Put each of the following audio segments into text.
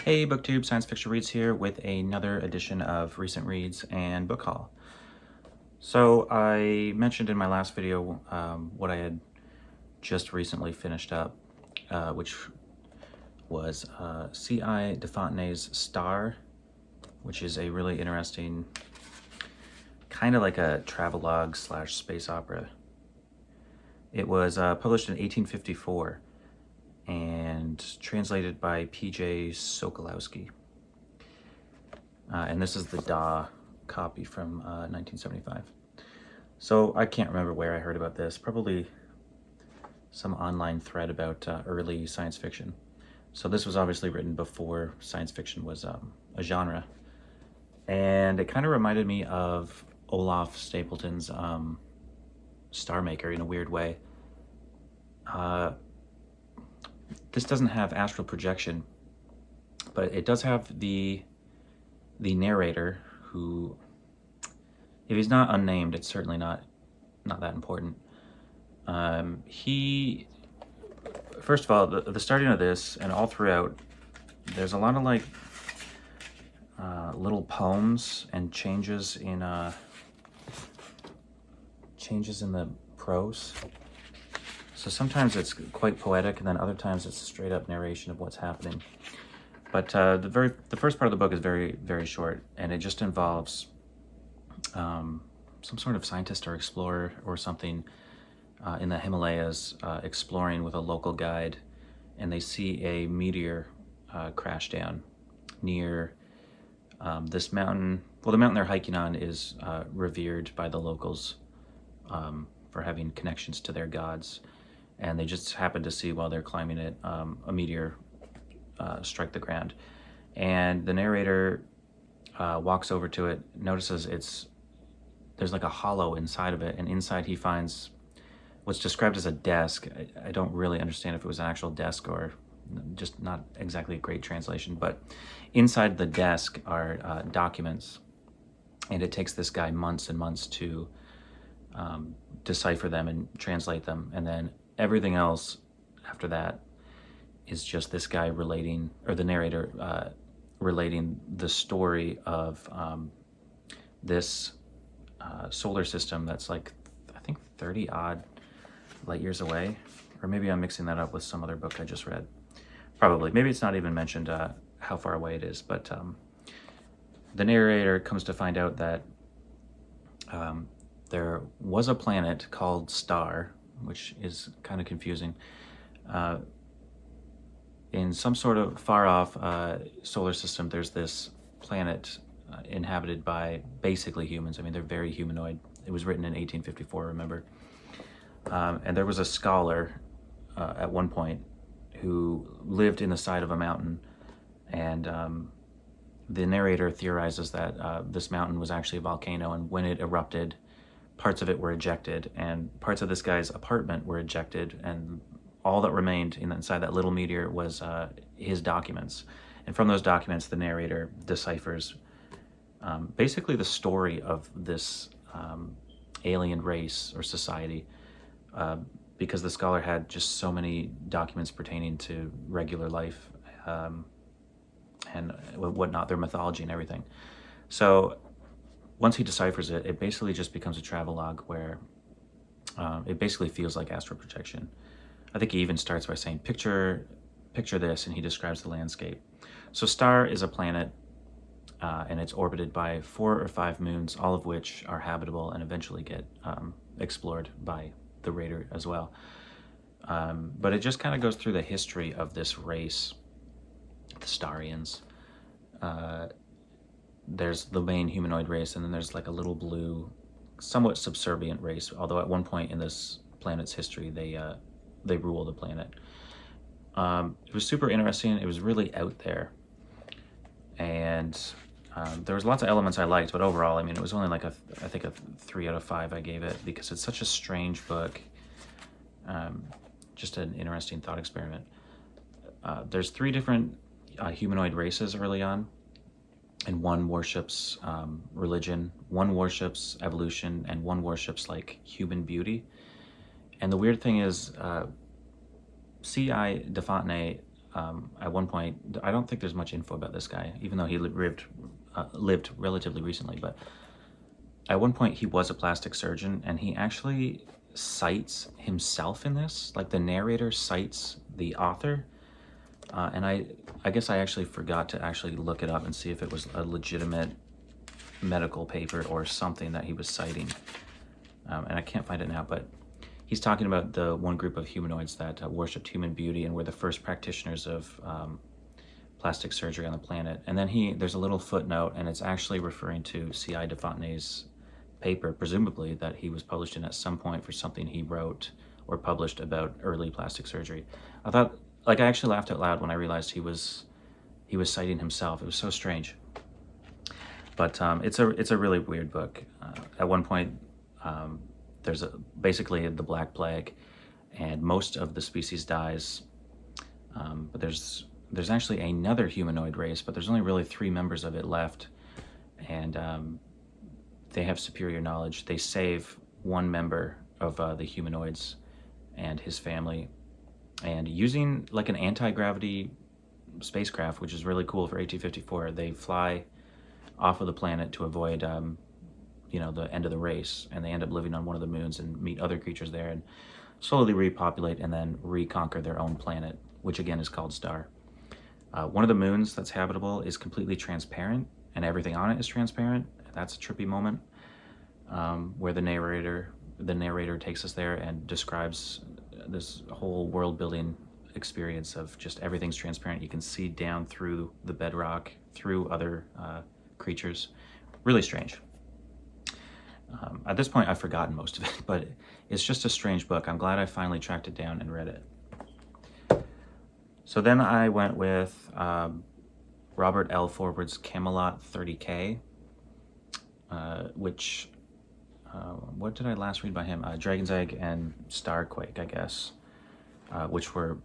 Hey BookTube, Science Fiction Reads here with another edition of Recent Reads and Book Haul. So I mentioned in my last video what I had just recently finished up, which was C.I. Defontnay's Star, which is a really interesting, kind of like a travelogue / space opera. It was published in 1854. And translated by P.J. Sokolowski. And this is the DAW copy from 1975. So I can't remember where I heard about this, probably some online thread about early science fiction. So this was obviously written before science fiction was a genre. And it kind of reminded me of Olaf Stapleton's Star Maker in a weird way. This doesn't have astral projection, but it does have the narrator who, if he's not unnamed, it's certainly not that important. He, first of all, the starting of this and all throughout, there's a lot of like little poems and changes in the prose. So sometimes it's quite poetic, and then other times it's a straight up narration of what's happening. But the first part of the book is very, very short, and it just involves some sort of scientist or explorer or something in the Himalayas exploring with a local guide, and they see a meteor crash down near this mountain. Well, the mountain they're hiking on is revered by the locals for having connections to their gods. And they just happen to see while they're climbing it a meteor strike the ground. And the narrator walks over to it, notices there's like a hollow inside of it, and inside he finds what's described as a desk. I don't really understand if it was an actual desk or just not exactly a great translation, but inside the desk are documents, and it takes this guy months and months to decipher them and translate them, and then everything else after that is just this guy relating, or the narrator relating the story of this solar system that's like, I think 30 odd light years away. Or maybe I'm mixing that up with some other book I just read. Probably. Maybe it's not even mentioned how far away it is, but the narrator comes to find out that there was a planet called Star, which is kind of confusing, in some sort of far-off solar system. There's this planet inhabited by basically humans. I mean, they're very humanoid. It was written in 1854, remember? And there was a scholar at one point who lived in the side of a mountain, and the narrator theorizes that this mountain was actually a volcano, and when it erupted, parts of it were ejected, and parts of this guy's apartment were ejected, and all that remained inside that little meteor was his documents. And from those documents, the narrator deciphers basically the story of this alien race or society, because the scholar had just so many documents pertaining to regular life and whatnot, their mythology and everything. So once he deciphers it, it basically just becomes a travelogue where it basically feels like astral projection. I think he even starts by saying, picture this, and he describes the landscape. So Star is a planet, and it's orbited by 4 or 5 moons, all of which are habitable and eventually get explored by the raider as well. But it just kind of goes through the history of this race, the Starians. There's the main humanoid race, and then there's like a little blue, somewhat subservient race, although at one point in this planet's history, they rule the planet. It was super interesting. It was really out there. And there was lots of elements I liked, but overall, I mean, it was only like I think a 3 out of 5 I gave it, because it's such a strange book. Just an interesting thought experiment. There's 3 different humanoid races early on. And one worships religion, one worships evolution, and one worships like human beauty. And the weird thing is, C.I. Defontnay At one point, I don't think there's much info about this guy, even though he lived relatively recently, but at one point he was a plastic surgeon, and he actually cites himself in this. Like, the narrator cites the author, and I guess I actually forgot to actually look it up and see if it was a legitimate medical paper or something that he was citing, and I can't find it now, but he's talking about the one group of humanoids that worshipped human beauty and were the first practitioners of plastic surgery on the planet. And then there's a little footnote, and it's actually referring to C.I. Defontnay's paper, presumably, that he was published in at some point for something he wrote or published about early plastic surgery. I thought, like, I actually laughed out loud when I realized he was citing himself. It was so strange. But it's a really weird book. At one point, there's basically the Black Plague, and most of the species dies. But there's actually another humanoid race, but there's only really 3 members of it left, and they have superior knowledge. They save one member of the humanoids and his family, and using like an anti-gravity spacecraft, which is really cool for 1854, they fly off of the planet to avoid the end of the race, and they end up living on one of the moons and meet other creatures there and slowly repopulate and then reconquer their own planet, which again is called Star. One of the moons that's habitable is completely transparent, and everything on it is transparent. That's a trippy moment, where the narrator takes us there and describes this whole world-building experience of just everything's transparent. You can see down through the bedrock, through other creatures. Really strange. At this point, I've forgotten most of it, but it's just a strange book. I'm glad I finally tracked it down and read it. So then I went with Robert L. Forward's Camelot 30K, which, what did I last read by him? Dragon's Egg and Starquake, I guess, which were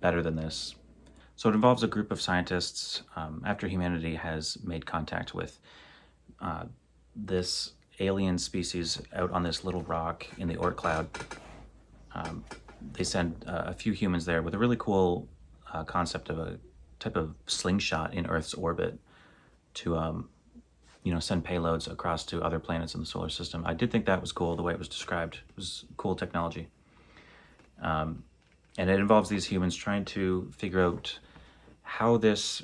better than this. So it involves a group of scientists after humanity has made contact with this alien species out on this little rock in the Oort cloud. They send a few humans there with a really cool concept of a type of slingshot in Earth's orbit to send payloads across to other planets in the solar system. I did think that was cool, the way it was described. It was cool technology. And it involves these humans trying to figure out how this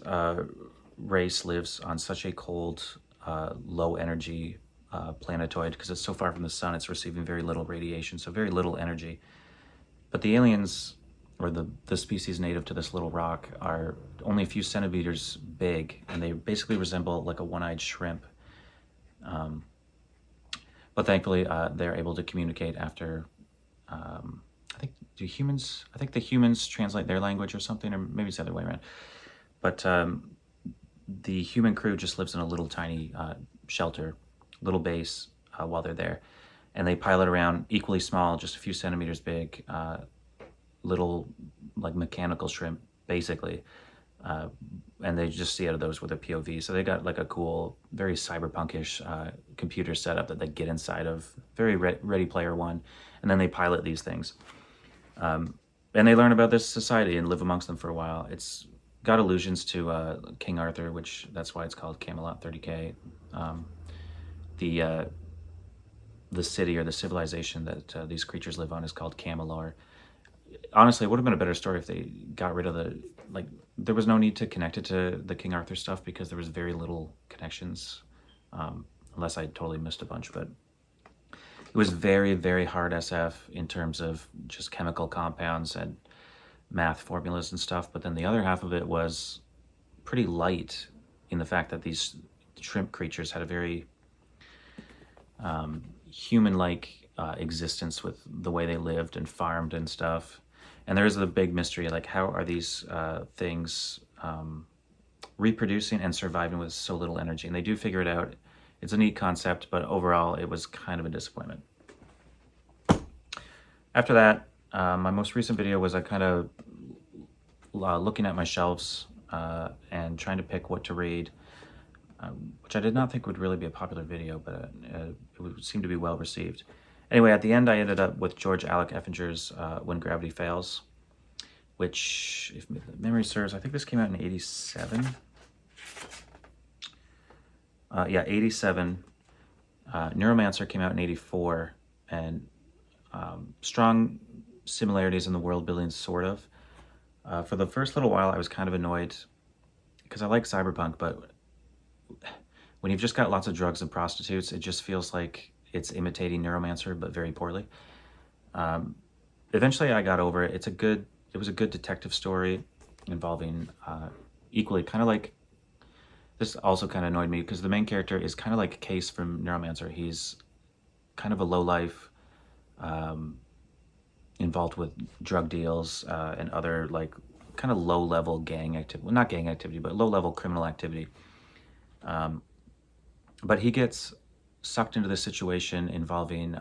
race lives on such a cold, low energy planetoid, because it's so far from the sun, it's receiving very little radiation, so very little energy. But the aliens, or the species native to this little rock, are only a few centimeters big, and they basically resemble like a one-eyed shrimp. But thankfully, they're able to communicate after, I think the humans translate their language or something, or maybe it's the other way around. But the human crew just lives in a little tiny shelter, little base while they're there. And they pilot around equally small, just a few centimeters big, little like mechanical shrimp, basically. And they just see out of those with a POV. So they got like a cool, very cyberpunkish computer setup that they get inside of, very Ready Player One. And then they pilot these things. And they learn about this society and live amongst them for a while. It's got allusions to King Arthur, which that's why it's called Camelot 30K. The city or the civilization that these creatures live on is called Camelot. Honestly, it would have been a better story if they got rid of there was no need to connect it to the King Arthur stuff, because there was very little connections, unless I totally missed a bunch, but it was very, very hard SF in terms of just chemical compounds and math formulas and stuff. But then the other half of it was pretty light in the fact that these shrimp creatures had a very human-like existence with the way they lived and farmed and stuff. And there is the big mystery, like, how are these things reproducing and surviving with so little energy? And they do figure it out. It's a neat concept, but overall it was kind of a disappointment. After that, my most recent video was kind of looking at my shelves and trying to pick what to read, which I did not think would really be a popular video, but it would seem to be well received. Anyway, at the end, I ended up with George Alec Effinger's When Gravity Fails, which, if memory serves, I think this came out in 87. Yeah, 87. Neuromancer came out in 84, and strong similarities in the world building, sort of. For the first little while, I was kind of annoyed because I like cyberpunk, but when you've just got lots of drugs and prostitutes, it just feels like it's imitating Neuromancer, but very poorly. Eventually, I got over it. It was a good detective story involving equally kind of like. This also kind of annoyed me because the main character is kind of like Case from Neuromancer. He's kind of a lowlife, involved with drug deals and other like kind of low-level gang activity. Well, not gang activity, but low-level criminal activity. But he gets sucked into this situation involving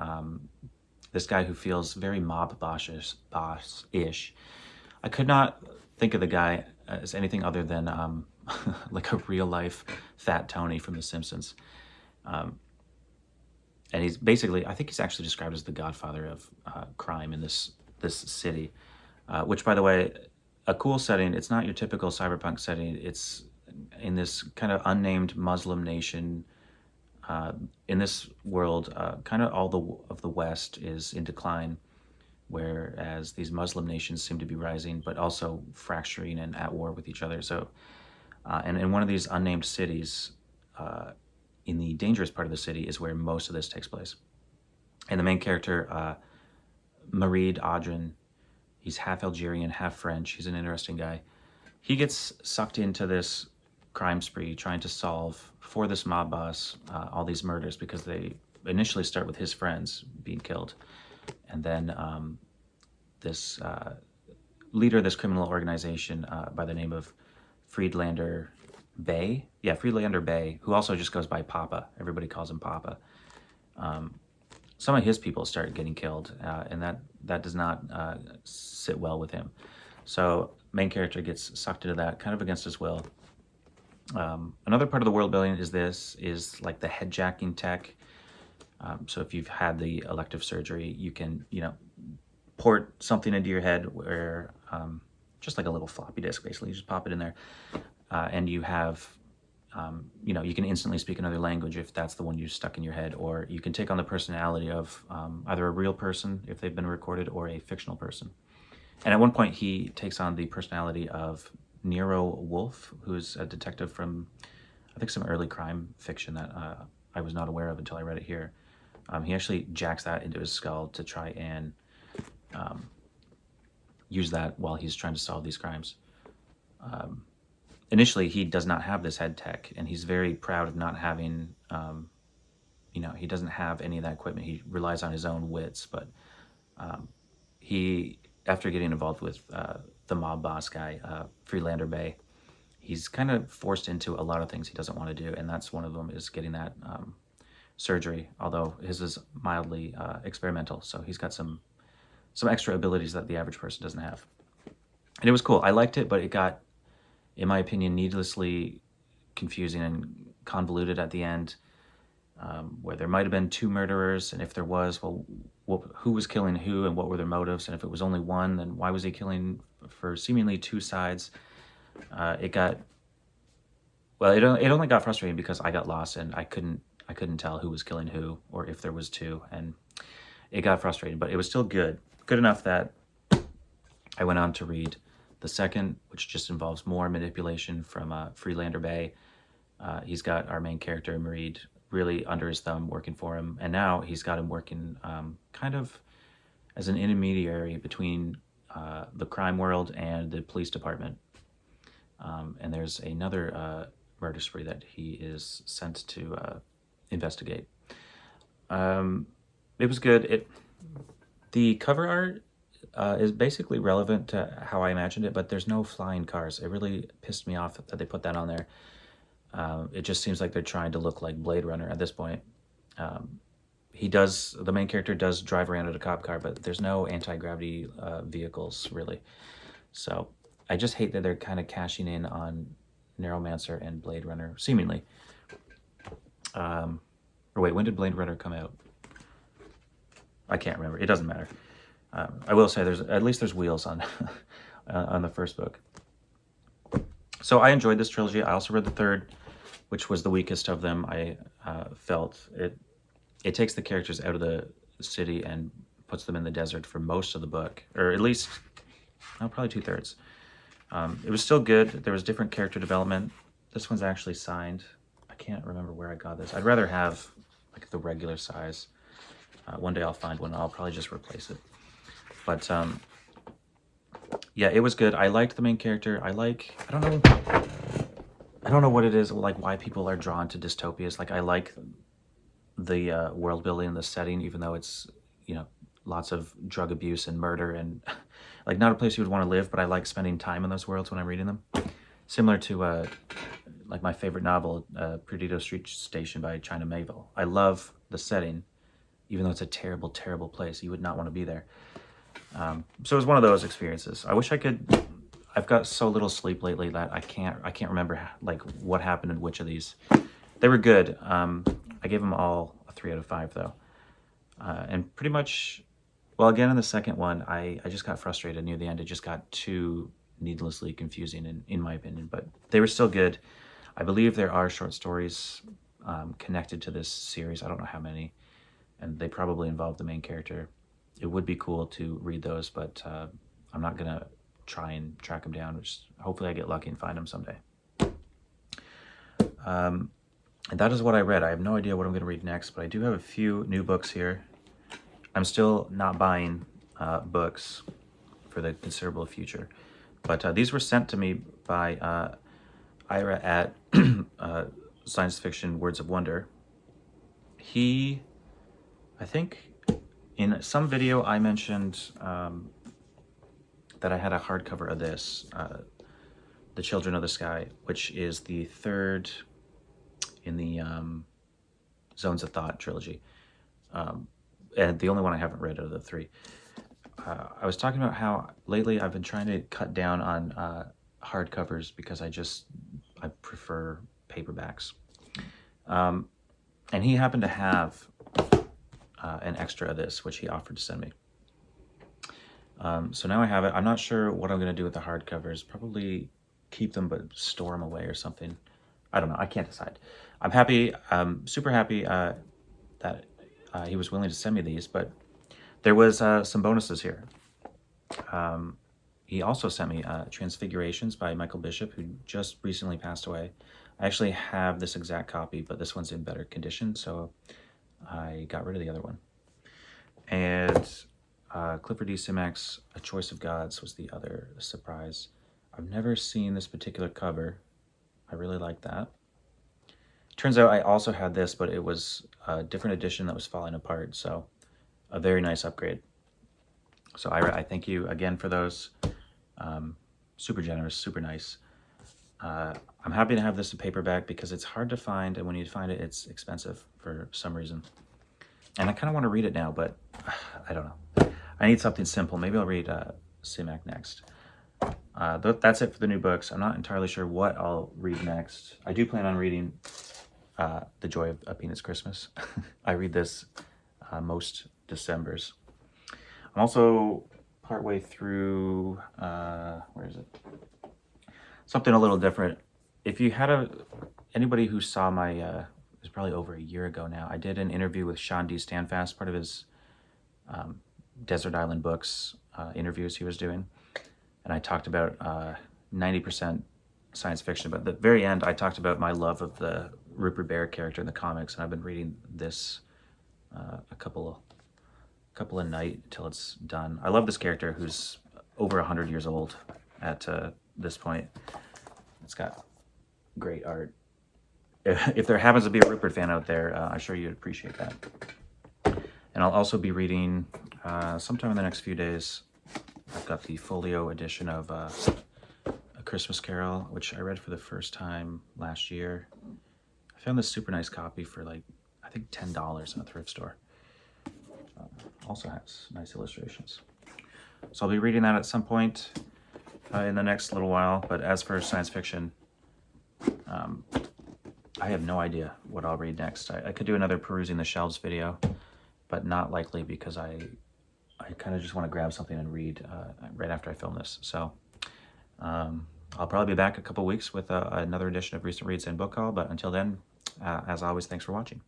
this guy who feels very mob boss-ish. I could not think of the guy as anything other than like a real-life Fat Tony from The Simpsons. And he's basically, I think he's actually described as the godfather of crime in this city, which, by the way, a cool setting. It's not your typical cyberpunk setting. It's in this kind of unnamed Muslim nation. In this world, kind of all of the West is in decline, whereas these Muslim nations seem to be rising, but also fracturing and at war with each other. So, and in one of these unnamed cities, in the dangerous part of the city, is where most of this takes place. And the main character, Marid Adran, he's half Algerian, half French. He's an interesting guy. He gets sucked into this crime spree, trying to solve for this mob boss all these murders, because they initially start with his friends being killed, and then this leader of this criminal organization by the name of Friedlander Bey. Yeah, Friedlander Bey, who also just goes by Papa. Everybody calls him Papa. Some of his people start getting killed, and that does not sit well with him. So main character gets sucked into that, kind of against his will. Another part of the world building is like the head jacking tech. So if you've had the elective surgery, you can, port something into your head where, just like a little floppy disk, basically, you just pop it in there. And you have, you can instantly speak another language if that's the one you stuck in your head, or you can take on the personality of either a real person, if they've been recorded, or a fictional person. And at one point, he takes on the personality of Nero Wolfe, who's a detective from, I think, some early crime fiction that I was not aware of until I read it here. He actually jacks that into his skull to try and use that while he's trying to solve these crimes. Initially, he does not have this head tech, and he's very proud of not having, he doesn't have any of that equipment. He relies on his own wits, but he, after getting involved with the mob boss guy, Freelander Bay, he's kind of forced into a lot of things he doesn't want to do, and that's one of them is getting that surgery, although his is mildly experimental, so he's got some extra abilities that the average person doesn't have. And it was cool. I liked it, but it got, in my opinion, needlessly confusing and convoluted at the end, where there might have been two murderers, and if there was, well, who was killing who and what were their motives, and if it was only one, then why was he killing for seemingly two sides? It only got frustrating because I got lost and I couldn't tell who was killing who, or if there was two, and it got frustrating, but it was still good enough that I went on to read the second, which just involves more manipulation from Freelander Bay. He's got our main character, Marid, really under his thumb, working for him. And now he's got him working kind of as an intermediary between the crime world and the police department. And there's another murder spree that he is sent to investigate. It was good. The cover art is basically relevant to how I imagined it, but there's no flying cars. It really pissed me off that they put that on there. It just seems like they're trying to look like Blade Runner at this point. The main character does drive around in a cop car, but there's no anti-gravity vehicles, really. So I just hate that they're kind of cashing in on Neuromancer and Blade Runner, seemingly. Or wait, when did Blade Runner come out? I can't remember. It doesn't matter. I will say there's wheels on on the first book. So I enjoyed this trilogy. I also read the third, which was the weakest of them. I felt it takes the characters out of the city and puts them in the desert for most of the book, or at least, no, probably 2/3. It was still good. There was different character development. This one's actually signed. I can't remember where I got this. I'd rather have like the regular size. One day I'll find one. I'll probably just replace it. But yeah, it was good. I liked the main character. I don't know what it is, like why people are drawn to dystopias. Like I like the world building and the setting, even though it's, you know, lots of drug abuse and murder and like not a place you would want to live, but I like spending time in those worlds when I'm reading them. Similar to like my favorite novel, Perdido Street Station by China Miéville. I love the setting, even though it's a terrible, terrible place. You would not want to be there. So it was one of those experiences. I wish I could. I've got so little sleep lately that I can't remember like what happened in which of these. They were good. I gave them all a 3 out of 5 though. And pretty much, well, again in the second one, I just got frustrated near the end. It just got too needlessly confusing in my opinion, but they were still good. I believe there are short stories connected to this series. I don't know how many, and they probably involve the main character. It would be cool to read those, but I'm not gonna try and track them down. Which hopefully I get lucky and find them someday. And that is what I read. I have no idea what I'm going to read next, but I do have a few new books here. I'm still not buying books for the considerable future, but these were sent to me by Ira at Science Fiction Words of Wonder. I think in some video I mentioned that I had a hardcover of this, The Children of the Sky, which is the third in the Zones of Thought trilogy, and the only one I haven't read out of the 3. I was talking about how lately I've been trying to cut down on hardcovers because I prefer paperbacks. And he happened to have an extra of this, which he offered to send me. So now I have it. I'm not sure what I'm going to do with the hardcovers. Probably keep them, but store them away or something. I don't know. I can't decide. I'm happy, super happy that he was willing to send me these, but there was some bonuses here. He also sent me Transfigurations by Michael Bishop, who just recently passed away. I actually have this exact copy, but this one's in better condition, so I got rid of the other one. And Clifford D. Simak's A Choice of Gods was the other surprise. I've never seen this particular cover. I really like that. Turns out I also had this, but it was a different edition that was falling apart, so a very nice upgrade. So I thank you again for those. Super generous, super nice. I'm happy to have this in paperback because it's hard to find, and when you find it, it's expensive for some reason. And I kind of want to read it now, but I don't know. I need something simple. Maybe I'll read Simak next. That's it for the new books. I'm not entirely sure what I'll read next. I do plan on reading The Joy of a Peanuts Christmas. I read this most Decembers. I'm also partway through, where is it? Something a little different. If you had anybody who saw my, it was probably over a year ago now, I did an interview with Sean D. Standfast, part of his Desert Island Books interviews he was doing. And I talked about 90% science fiction, but at the very end, I talked about my love of the Rupert Bear character in the comics, and I've been reading this a couple a night till it's done. I love this character who's over 100 years old at this point. It's got great art. If there happens to be a Rupert fan out there, I'm sure you'd appreciate that. And I'll also be reading sometime in the next few days. I've got the folio edition of A Christmas Carol, which I read for the first time last year. I found this super nice copy for like, I think $10 in a thrift store. Also has nice illustrations. So I'll be reading that at some point in the next little while. But as for science fiction, I have no idea what I'll read next. I could do another perusing the shelves video, but not likely because I kind of just want to grab something and read right after I film this. So I'll probably be back in a couple weeks with another edition of Recent Reads and Book Haul, but until then, as always, thanks for watching.